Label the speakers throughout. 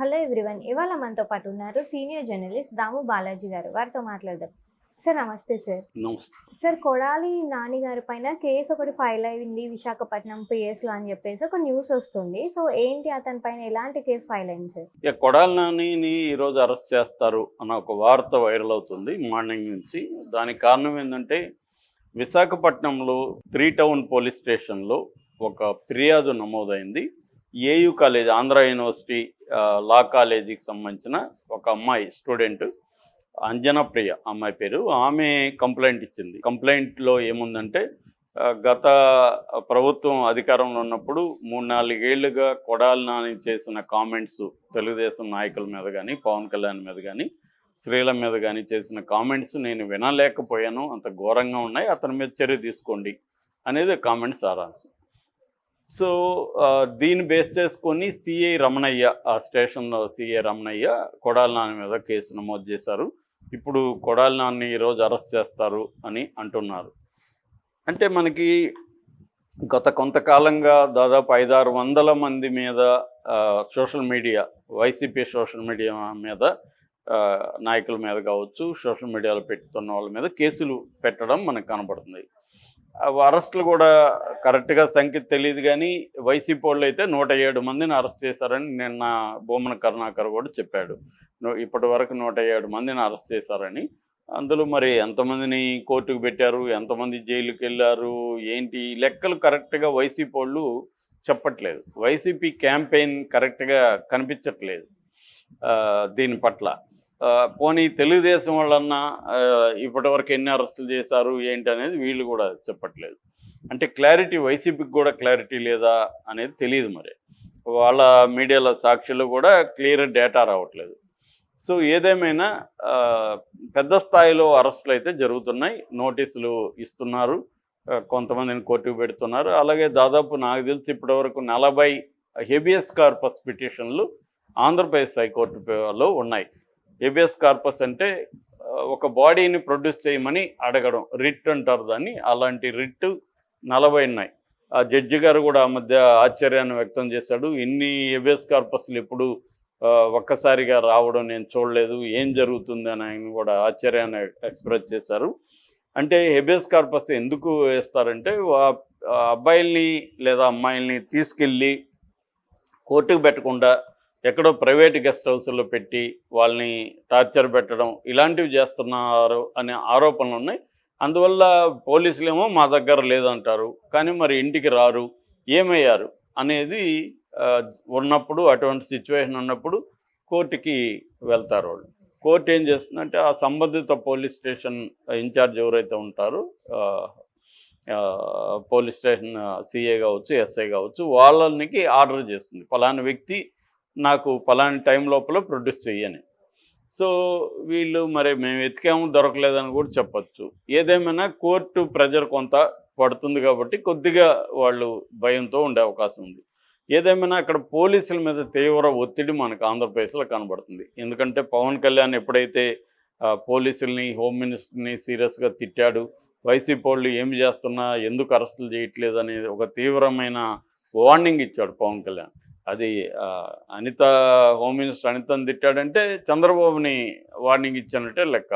Speaker 1: Hello everyone. ఇవాళ మనతో పాటు ఉన్నారు సీనియర్ జర్నలిస్ట్ దాము బాలాజీ గారు. వారితో మాట్లాడదాం. సార్ నమస్తే సార్.
Speaker 2: నమస్తే.
Speaker 1: సార్ కొడాలి నాని గారి పైన కేసు ఒకటి ఫైల్ అయింది విశాఖపట్నం పిఎస్లో అని చెప్పేసి ఒక న్యూస్ వస్తుంది. సో ఏంటి అతని పైన ఎలాంటి కేసు ఫైల్ అయింది సార్?
Speaker 2: కొడాలి నానిని ఈరోజు అరెస్ట్ చేస్తారు అన్న ఒక వార్త వైరల్ అవుతుంది మార్నింగ్ నుంచి. దానికి కారణం ఏంటంటే విశాఖపట్నంలో 3 టౌన్ పోలీస్ స్టేషన్లో ఒక ఫిర్యాదు నమోదైంది. AU college, Andhra university law కాలేజీకి సంబంధించిన ఒక అమ్మాయి స్టూడెంట్ అంజనప్రియ అమ్మాయి పేరు. ఆమె కంప్లైంట్ ఇచ్చింది. కంప్లైంట్లో ఏముందంటే గత ప్రభుత్వం అధికారంలో ఉన్నప్పుడు 3-4 ఏళ్లుగా కొడాలి నాని చేసిన కామెంట్స్, తెలుగుదేశం నాయకుల మీద కానీ పవన్ కళ్యాణ్ మీద కానీ స్త్రీల మీద కానీ చేసిన కామెంట్స్ నేను వినలేకపోయాను, అంత ఘోరంగా ఉన్నాయి, అతని మీద చర్య తీసుకోండి అనేది కామెంట్స్ సారాంశం. సో దీన్ని బేస్ చేసుకొని సిఐ రమణయ్య, ఆ స్టేషన్లో సిఐ రమణయ్య కొడాలి నాని మీద కేసు నమోదు చేశారు. ఇప్పుడు కొడాలి నాని ఈరోజు అరెస్ట్ చేస్తారు అని అంటున్నారు. అంటే మనకి గత కొంతకాలంగా దాదాపు 500-600 మంది మీద social media, YCP social media మీద, నాయకుల మీద కావచ్చు, సోషల్ మీడియాలో పెట్టుతున్న వాళ్ళ మీద కేసులు పెట్టడం మనకు కనబడుతుంది. అరెస్టులు కూడా కరెక్ట్గా సంఖ్య తెలియదు కానీ వైసీపీ వాళ్ళు అయితే 107 మందిని అరెస్ట్ చేశారని నిన్న బొమ్మన కరుణాకర్ కూడా చెప్పాడు. ఇప్పటి వరకు 107 మందిని అరెస్ట్ చేశారని. అందులో మరి ఎంతమందిని కోర్టుకు పెట్టారు, ఎంతమంది జైలుకి వెళ్ళారు, ఏంటి లెక్కలు కరెక్ట్గా వైసీపీ వాళ్ళు చెప్పట్లేదు. వైసీపీ క్యాంపెయిన్ కరెక్ట్గా కనిపించట్లేదు దీని పట్ల. పోనీ తెలుగుదేశం వాళ్ళన్నా ఇప్పటివరకు ఎన్ని అరెస్టులు చేశారు ఏంటి అనేది వీళ్ళు కూడా చెప్పట్లేదు. అంటే క్లారిటీ, వైసీపీకి కూడా క్లారిటీ లేదా అనేది తెలియదు. మరి వాళ్ళ మీడియాలో సాక్షులు కూడా క్లియర్ డేటా రావట్లేదు. సో ఏదేమైనా పెద్ద స్థాయిలో అరెస్టులు అయితే జరుగుతున్నాయి. నోటీసులు ఇస్తున్నారు, కొంతమందిని కోర్టుకు పెడుతున్నారు. అలాగే దాదాపు నాకు తెలిసి ఇప్పటివరకు 40 హెబియస్ కార్పస్ పిటిషన్లు ఆంధ్రప్రదేశ్ హైకోర్టులో ఉన్నాయి. హెబియస్ కార్పస్ అంటే ఒక బాడీని ప్రొడ్యూస్ చేయమని అడగడం, రిట్ అంటారు దాన్ని. అలాంటి రిట్ 40 ఉన్నాయి. ఆ జడ్జి గారు కూడా ఆ మధ్య ఆశ్చర్యాన్ని వ్యక్తం చేశాడు. ఇన్ని హెబియస్ కార్పస్లు ఎప్పుడు ఒక్కసారిగా రావడం నేను చూడలేదు, ఏం జరుగుతుంది అని ఆయన కూడా ఆశ్చర్యాన్ని ఎక్స్ప్రెస్ చేశారు. అంటే హెబియస్ కార్పస్ ఎందుకు వేస్తారంటే అబ్బాయిల్ని లేదా అమ్మాయిల్ని తీసుకెళ్ళి కోర్టుకు పెట్టకుండా ఎక్కడో ప్రైవేట్ గెస్ట్ హౌస్లో పెట్టి వాళ్ళని టార్చర్ పెట్టడం, ఇలాంటివి చేస్తున్నారు అనే ఆరోపణలు ఉన్నాయి. అందువల్ల పోలీసులేమో మా దగ్గర లేదంటారు, కానీ మరి ఇంటికి రారు, ఏమయ్యారు అనేది ఉన్నప్పుడు, అటువంటి సిచ్యువేషన్ ఉన్నప్పుడు కోర్టుకి వెళ్తారు వాళ్ళు. కోర్టు ఏం చేస్తుందంటే ఆ సంబంధిత పోలీస్ స్టేషన్ ఇన్ఛార్జ్ ఎవరైతే ఉంటారో, పోలీస్ స్టేషన్ సిఏ కావచ్చు, ఎస్ఐ కావచ్చు, వాళ్ళకి ఆర్డర్ చేస్తుంది, ఫలానా వ్యక్తి నాకు ఫలాని టైం లోపల ప్రొడ్యూస్ చెయ్యని. సో వీళ్ళు మరి మేము వెతికాము, దొరకలేదని కూడా చెప్పచ్చు. ఏదేమైనా కోర్టు ప్రెజర్ కొంత పడుతుంది కాబట్టి కొద్దిగా వాళ్ళు భయంతో ఉండే అవకాశం ఉంది. ఏదేమైనా అక్కడ పోలీసుల మీద తీవ్ర ఒత్తిడి మనకు ఆంధ్రప్రదేశ్లో కనబడుతుంది. ఎందుకంటే పవన్ కళ్యాణ్ ఎప్పుడైతే పోలీసుల్ని, హోమ్ మినిస్టర్ని సీరియస్గా తిట్టాడు, వైసీపీ వాళ్ళు ఏమి చేస్తున్నా ఎందుకు అరెస్టులు చేయట్లేదు అనేది ఒక తీవ్రమైన వార్నింగ్ ఇచ్చాడు పవన్ కళ్యాణ్. అది అనిత, హోమ్ మినిస్టర్ అనితని తిట్టాడంటే చంద్రబాబుని వార్నింగ్ ఇచ్చానంటే లెక్క.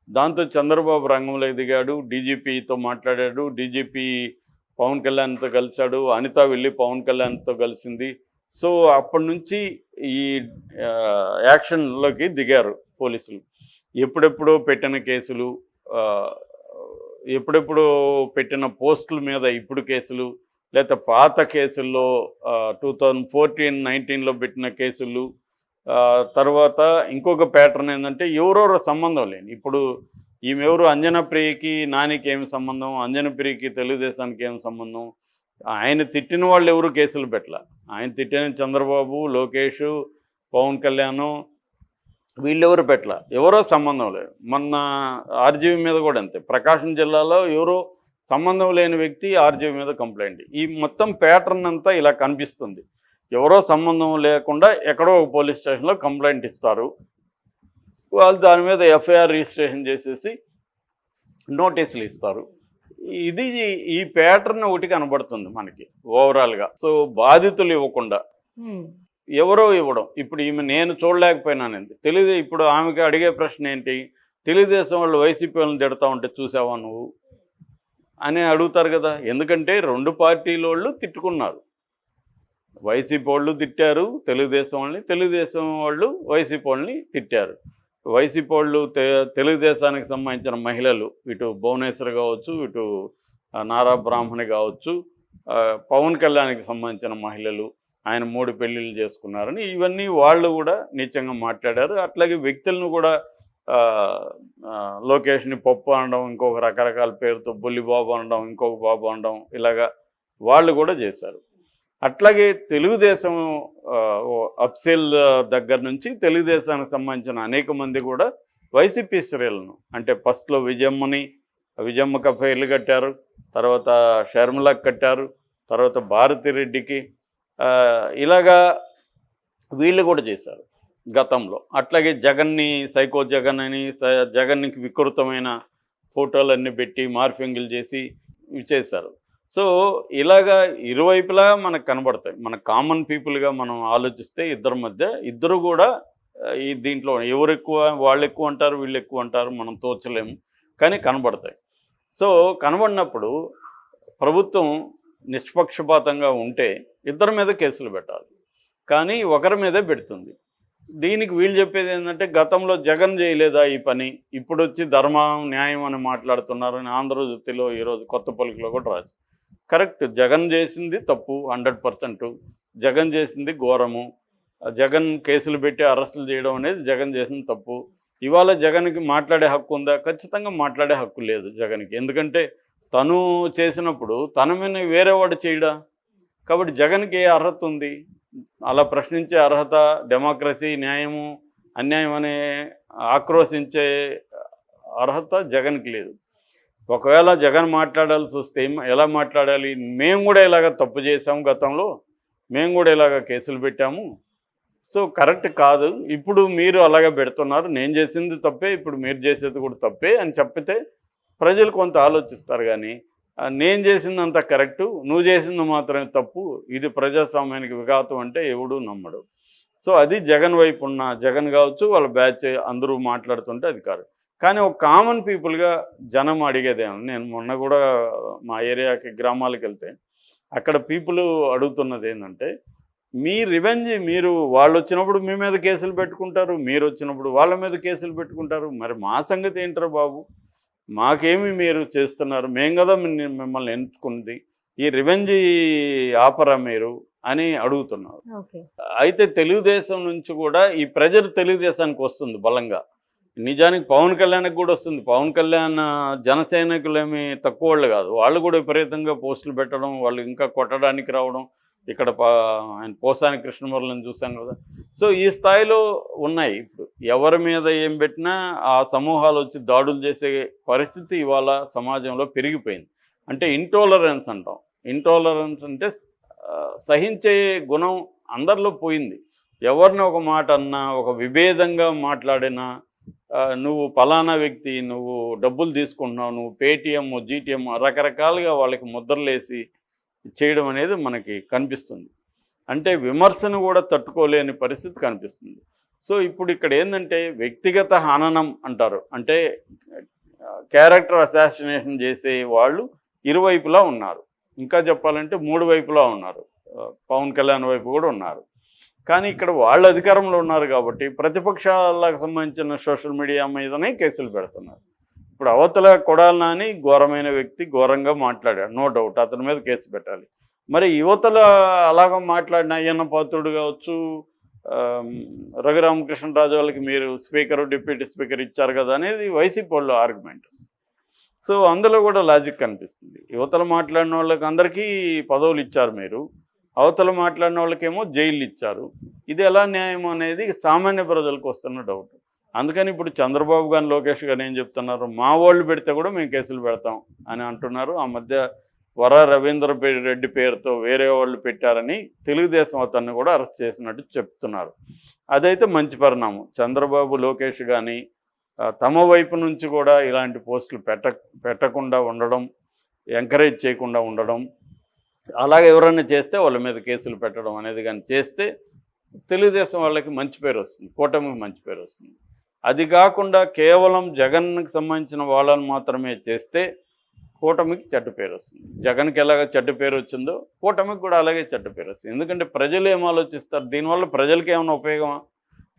Speaker 2: దాంతో చంద్రబాబు రంగంలో దిగాడు, డీజీపీతో మాట్లాడాడు, డీజీపీ పవన్ కళ్యాణ్తో కలిశాడు, అనిత వెళ్ళి పవన్ కళ్యాణ్తో కలిసింది. సో అప్పటి నుంచి ఈ యాక్షన్లోకి దిగారు పోలీసులు. ఎప్పుడెప్పుడో పెట్టిన కేసులు, ఎప్పుడెప్పుడో పెట్టిన పోస్టుల మీద ఇప్పుడు కేసులు, లేకపోతే పాత కేసుల్లో 2014-19లో పెట్టిన కేసులు. తర్వాత ఇంకొక ప్యాటర్న్ ఏంటంటే ఎవరెవరో సంబంధం లేని, ఇప్పుడు ఈమెవరు అంజనప్రియకి నానికి ఏమి సంబంధం, అంజనప్రియకి తెలుగుదేశానికి ఏమి సంబంధం, ఆయన తిట్టిన వాళ్ళు ఎవరు కేసులు పెట్టాల. ఆయన తిట్టిన చంద్రబాబు, లోకేష్, పవన్ కళ్యాణ్ వీళ్ళెవరు పెట్టాల, ఎవరో సంబంధం లేదు. మొన్న ఆర్జీవి మీద కూడా అంతే, ప్రకాశం జిల్లాలో ఎవరో సంబంధం లేని వ్యక్తి ఆర్జీవి మీద కంప్లైంట్. ఈ మొత్తం ప్యాటర్న్ అంతా ఇలా కనిపిస్తుంది. ఎవరో సంబంధం లేకుండా ఎక్కడో ఒక పోలీస్ స్టేషన్లో కంప్లైంట్ ఇస్తారు, వాళ్ళు దాని మీద ఎఫ్ఐఆర్ రిజిస్ట్రేషన్ చేసేసి నోటీసులు ఇస్తారు. ఇది ఈ ప్యాటర్న్ ఒకటి కనబడుతుంది మనకి ఓవరాల్గా. సో బాధితులు ఇవ్వకుండా ఎవరో ఇవ్వడం. ఇప్పుడు ఈమె నేను చూడలేకపోయినానండి. ఇప్పుడు ఆమెకి అడిగే ప్రశ్న ఏంటి? తెలుగుదేశం వాళ్ళు వైసీపీ వాళ్ళని తిడతా ఉంటే చూసావా నువ్వు? అని అడుగుతారు కదా! ఎందుకంటే 2 పార్టీలోళ్ళు తిట్టుకున్నారు. వైసీపీ వాళ్ళు తిట్టారు తెలుగుదేశం వాళ్ళని, తెలుగుదేశం వాళ్ళు వైసీపీ వాళ్ళని తిట్టారు. వైసీపీ వాళ్ళు తెలుగుదేశానికి సంబంధించిన మహిళలు, ఇటు భువనేశ్వర్ కావచ్చు, ఇటు నారా బ్రాహ్మణి కావచ్చు, పవన్ కళ్యాణ్కి సంబంధించిన మహిళలు, ఆయన 3 పెళ్ళిళ్ళు చేసుకున్నారని ఇవన్నీ వాళ్ళు కూడా నీచంగా మాట్లాడారు. అట్లాగే వ్యక్తులను కూడా లోకేష్ని పప్పు అనడం, ఇంకొక రకరకాల పేరుతో బుల్లిబాబు అనడం, ఇంకొక బాబు అనడం, ఇలాగా వాళ్ళు కూడా చేశారు. అట్లాగే తెలుగుదేశం అప్సెల్ దగ్గర నుంచి తెలుగుదేశానికి సంబంధించిన అనేక మంది కూడా వైసీపీ శ్రేణులను, అంటే ఫస్ట్లో విజయమ్మకి ఫైర్లు కట్టారు, తర్వాత షర్మిలకు కట్టారు, తర్వాత భారతిరెడ్డికి, ఇలాగా వీళ్ళు కూడా చేశారు గతంలో. అట్లాగే జగన్ని సైకో జగన్ అని, జగన్కి వికృతమైన ఫోటోలన్నీ పెట్టి మార్ఫింగ్లు చేసి ఇవి చేశారు. సో ఇలాగా ఇరువైపులా మనకు కనబడతాయి. మన కామన్ పీపుల్గా మనం ఆలోచిస్తే ఇద్దరు కూడా ఈ దీంట్లో ఎవరు ఎక్కువ, వాళ్ళు ఎక్కువ అంటారు, వీళ్ళు ఎక్కువ అంటారు, మనం తోచలేము, కానీ కనబడతాయి. సో కనబడినప్పుడు ప్రభుత్వం నిష్పక్షపాతంగా ఉంటే ఇద్దరి మీద కేసులు పెట్టాలి, కానీ ఒకరి మీదే పెడుతుంది. దీనికి వీళ్ళు చెప్పేది ఏంటంటే, గతంలో జగన్ చేయలేదా ఈ పని, ఇప్పుడు వచ్చి ధర్మం న్యాయం అని మాట్లాడుతున్నారని ఆంధ్రజ్యోతిలో ఈరోజు కొత్త పలుకులో కూడా రాసి. కరెక్ట్, జగన్ చేసింది తప్పు 100%. జగన్ చేసింది ఘోరము. జగన్ కేసులు పెట్టి అరెస్టులు చేయడం అనేది జగన్ చేసింది తప్పు. ఇవాళ జగన్కి మాట్లాడే హక్కు ఉందా? ఖచ్చితంగా మాట్లాడే హక్కు లేదు జగన్కి. ఎందుకంటే తను చేసినప్పుడు తన మీద వేరేవాడు చేయడా? కాబట్టి జగన్కి ఏ అర్హత ఉంది? అలా ప్రశ్నించే అర్హత, డెమోక్రసీ, న్యాయము, అన్యాయం అనే ఆక్రోశించే అర్హత జగన్కి లేదు. ఒకవేళ జగన్ మాట్లాడాల్సి వస్తే ఎలా మాట్లాడాలి? మేము కూడా ఇలాగ తప్పు చేసాము, గతంలో మేము కూడా ఇలాగ కేసులు పెట్టాము, సో కరెక్ట్ కాదు, ఇప్పుడు మీరు అలాగే పెడుతున్నారు, నేను చేసింది తప్పే, ఇప్పుడు మీరు చేసేది కూడా తప్పే అని చెప్పితే ప్రజలు కొంత ఆలోచిస్తారు. కానీ నేను చేసిందంత కరెక్టు, నువ్వు చేసింది మాత్రమే తప్పు, ఇది ప్రజాస్వామ్యానికి విఘాతం అంటే ఎవడు నమ్మడు. సో అది జగన్ వైపు ఉన్న, జగన్ కావచ్చు వాళ్ళ బ్యాచ్ అందరూ మాట్లాడుతుంటే అది కాదు. కానీ ఒక కామన్ పీపుల్గా జనం అడిగేదేమో, నేను మొన్న కూడా మా ఏరియాకి గ్రామాలకు వెళ్తే అక్కడ పీపుల్ అడుగుతున్నది ఏంటంటే, మీ రివెంజ్, మీరు వాళ్ళు వచ్చినప్పుడు మీ మీద కేసులు పెట్టుకుంటారు, మీరు వచ్చినప్పుడు వాళ్ళ మీద కేసులు పెట్టుకుంటారు, మరి మా సంగతి ఏంటారు బాబు, మాకేమి మీరు చేస్తున్నారు, మేము కదా మిమ్మల్ని ఎంచుకుంది, ఈ రివెంజ్ ఆపరా మీరు అని అడుగుతున్నారు. అయితే తెలుగుదేశం నుంచి కూడా ఈ ప్రెజర్ తెలుగుదేశానికి వస్తుంది బలంగా. నిజానికి పవన్ కళ్యాణ్కి కూడా వస్తుంది. పవన్ కళ్యాణ్ జనసైనికులేమి తక్కువ వాళ్ళు కాదు, వాళ్ళు కూడా విపరీతంగా పోస్టులు పెట్టడం, వాళ్ళు ఇంకా కొట్టడానికి రావడం. ఇక్కడ ఆయన పోసాని కృష్ణమురళిని చూసాం కదా. సో ఈ స్థాయిలో ఉన్నాయి. ఇప్పుడు ఎవరి మీద ఏం పెట్టినా ఆ సమూహాలు వచ్చి దాడులు చేసే పరిస్థితి ఇవాళ సమాజంలో పెరిగిపోయింది. అంటే ఇంటాలరెన్స్ అంటాం. ఇంటాలరెన్స్ అంటే సహించే గుణం అందరిలో పోయింది. ఎవరిని ఒక మాట అన్నా, ఒక విభేదంగా మాట్లాడినా, నువ్వు పలానా వ్యక్తి, నువ్వు డబ్బులు తీసుకుంటున్నావు, నువ్వు పేటీఎం, జీటీఎం, రకరకాలుగా వాళ్ళకి ముద్రలేసి చేయడం అనేది మనకి కనిపిస్తుంది. అంటే విమర్శను కూడా తట్టుకోలేని పరిస్థితి కనిపిస్తుంది. సో ఇప్పుడు ఇక్కడ ఏంటంటే వ్యక్తిగత హననం అంటారు. అంటే క్యారెక్టర్ అసాసినేషన్ చేసే వాళ్ళు ఇరువైపులా ఉన్నారు. ఇంకా చెప్పాలంటే 3 వైపులా ఉన్నారు. పవన్ కళ్యాణ్ వైపు కూడా ఉన్నారు. కానీ ఇక్కడ వాళ్ళు అధికారంలో ఉన్నారు కాబట్టి ప్రతిపక్షాలకు సంబంధించిన సోషల్ మీడియా మీదనే కేసులు పెడుతున్నారు. ఇప్పుడు అవతల కొడాలి నాని ఘోరమైన వ్యక్తి, ఘోరంగా మాట్లాడాడు, నో డౌట్, అతని మీద కేసు పెట్టాలి. మరి యువతల అలాగ మాట్లాడిన అయ్యన్న పాత్రుడు కావచ్చు, రఘురామకృష్ణరాజు వాళ్ళకి మీరు స్పీకరు, డిప్యూటీ స్పీకర్ ఇచ్చారు కదా అనేది వైసీపీ వాళ్ళు ఆర్గ్యుమెంట్. సో అందులో కూడా లాజిక్ కనిపిస్తుంది. యువతలు మాట్లాడిన వాళ్ళకి అందరికీ పదవులు ఇచ్చారు మీరు, అవతల మాట్లాడిన వాళ్ళకేమో జైలు ఇచ్చారు. ఇది ఎలా న్యాయం అనేది సామాన్య ప్రజలకు వస్తున్న డౌట్. అందుకని ఇప్పుడు చంద్రబాబు గారు, లోకేష్ గారు ఏం చెప్తున్నారు, మా వాళ్ళు పెడితే కూడా మేము కేసులు పెడతాం అని అంటున్నారు. ఆ మధ్య వర రవీంద్ర రెడ్డి పేరుతో వేరే వాళ్ళు పెట్టారని తెలుగుదేశం అతన్ని కూడా అరెస్ట్ చేసినట్టు చెప్తున్నారు. అదైతే మంచి పరిణామం. చంద్రబాబు, లోకేష్ కానీ తమ వైపు నుంచి కూడా ఇలాంటి పోస్టులు పెట్టకుండా ఉండడం, ఎంకరేజ్ చేయకుండా ఉండడం, అలాగే ఎవరైనా చేస్తే వాళ్ళ మీద కేసులు పెట్టడం అనేది కానీ చేస్తే తెలుగుదేశం వాళ్ళకి మంచి పేరు వస్తుంది, కూటమికి మంచి పేరు వస్తుంది. అది కాకుండా కేవలం జగన్కి సంబంధించిన వాళ్ళని మాత్రమే చేస్తే కూటమికి చెడ్డ పేరు వస్తుంది. జగన్కి ఎలాగ చెడ్డ పేరు వచ్చిందో కూటమికి కూడా అలాగే చెడ్డ పేరు వస్తుంది. ఎందుకంటే ప్రజలు ఏం ఆలోచిస్తారు, దీనివల్ల ప్రజలకి ఏమైనా ఉపయోగమా?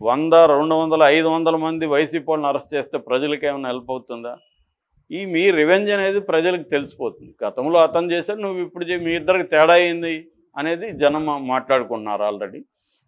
Speaker 2: 100, 200, 500 మంది వైసీపీ వాళ్ళని అరెస్ట్ చేస్తే ప్రజలకి ఏమైనా హెల్ప్ అవుతుందా? మీ రివెంజ్ అనేది ప్రజలకు తెలిసిపోతుంది. గతంలో అతను చేశాడు, నువ్వు ఇప్పుడు మీ ఇద్దరికి తేడా అయింది అనేది జనం మాట్లాడుకుంటున్నారు ఆల్రెడీ.